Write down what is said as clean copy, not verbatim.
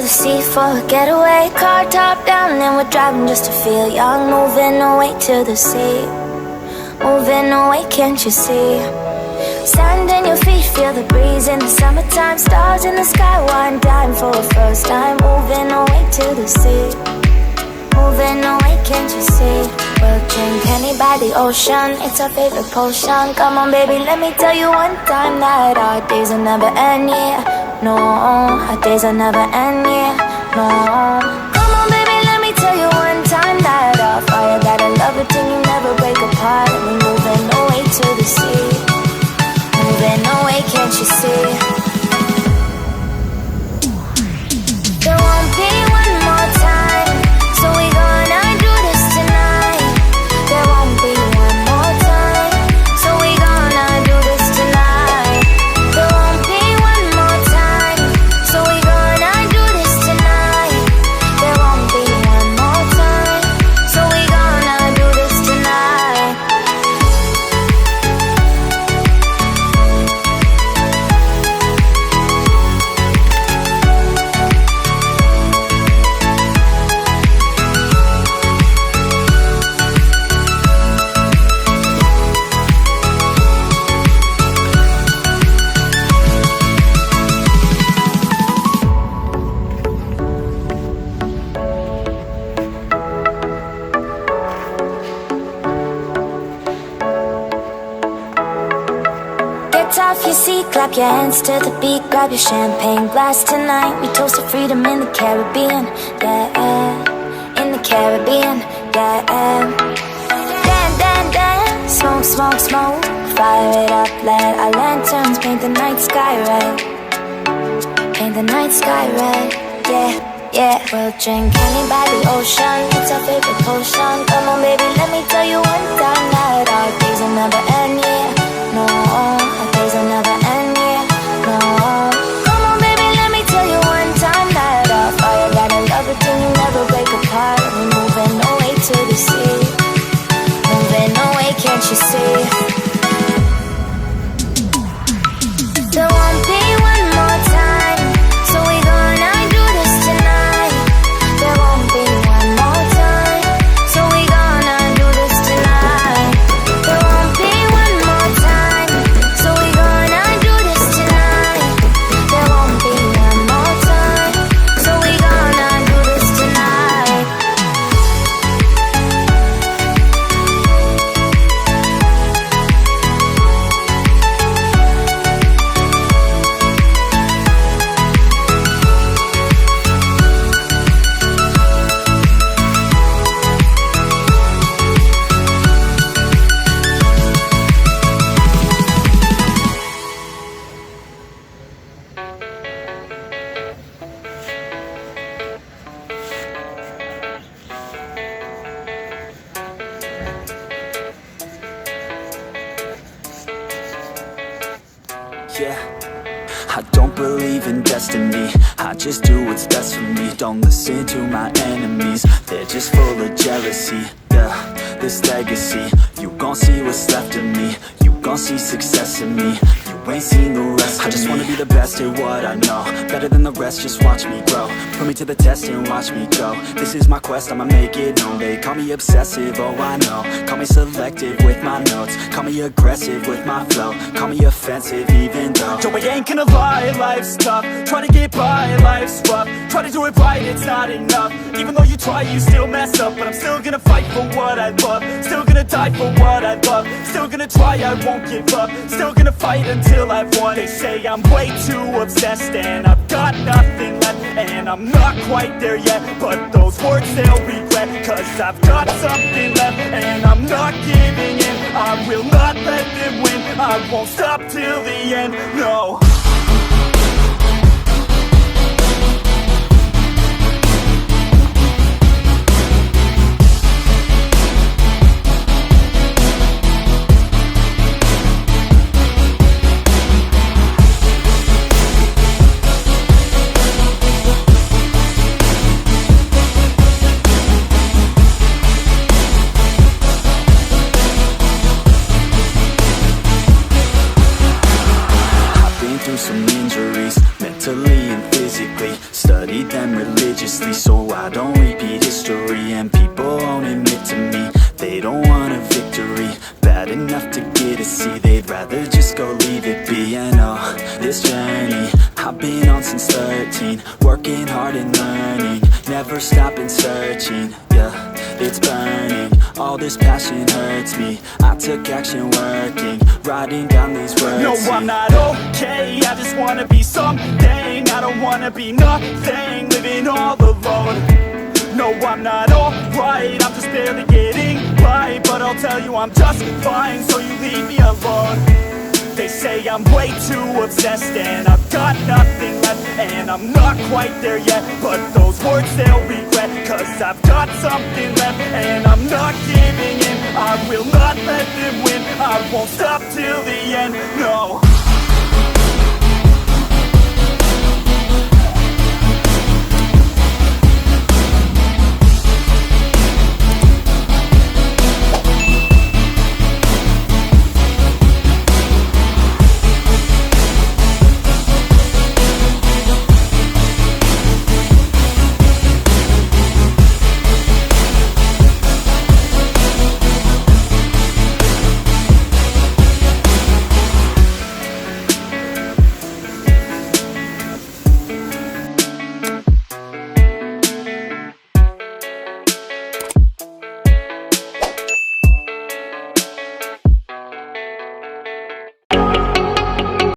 the sea for a getaway. Car top down and we're driving just to feel young. Moving away to the sea, moving away, can't you see? Sand in your feet, feel the breeze in the summertime. Stars in the sky, one dime for a first time. Moving away to the sea, moving away, can't you see? We'll drink honey by the ocean, it's our favorite potion. Come on baby, let me tell you one time that our days will never end, yeah. No, our days will never end, yeah. No. Come on baby, let me tell you one time that our fire got a love it till you never break apart. And we're moving away to the sea, moving away, can't you see? There won't be one more time, so we gonna do this tonight. There won't be one more time, so we gonna do this tonight. There won't be one more time, so we gonna do this tonight. There won't be one more time, so we gonna do this tonight. Get off your seat, clap your hands to the beat. Grab your champagne glass tonight. We toast to freedom in the Caribbean, yeah. In the Caribbean, yeah. Dan, dan, dan, smoke, smoke, smoke. Fire it up, let our lanterns paint the night sky red. Paint the night sky red, yeah, yeah. We'll drink honey by the ocean, it's our favorite potion. Come on baby, let me tell you one time that our days will never end, yeah. No, our days will never end, yeah. No. Come on baby, let me tell you one time that our fire got a love it till you never break apart. We're moving away to the sea, moving away, can't you see? There won't be one more time, so we gonna do this tonight. There won't be one more time, so we gonna do this tonight. There won't be one more time, so we gonna do this tonight. There won't be one more time, so we gonna do this tonight. Yeah, I don't believe in destiny, I just do what's best for me. Don't listen to my enemies, they're just full of jealousy. Yeah, this legacy, you gon' see what's left of me. You gon' see success in me, you ain't seen the rest of me. I just wanna be the best at what I know, better than the rest, just watch me grow. Put me to the test and watch me go. This is my quest, I'ma make it known. They call me obsessive, oh I know. Call me selective with my notes, call me aggressive with my flow. Call me offensive even though Joe, I ain't gonna lie, life's tough. Try to get by, life's rough. Try to do it right, it's not enough. Even though you try, you still mess up. But I'm still gonna fight for what I love, still gonna die for what I love. Still gonna try, I won't give up. Still gonna fight until I've won. They say I'm way too obsessed and I've got nothing left, and I'm not quite there yet, but those words they'll regret. Cause I've got something left and I'm not giving in. I will not let them win, I won't stop till the end, no. never stopping searching, yeah, it's burning. All this passion hurts me. I took action working, writing down these words. No, I'm not okay, I just wanna be something. I don't wanna be nothing, living all alone. No, I'm not alright, I'm just barely getting by. But I'll tell you I'm just fine, so you leave me alone. They say I'm way too obsessed and I've got nothing left, and I'm not quite there yet, but those words they'll regret, cause I've got something left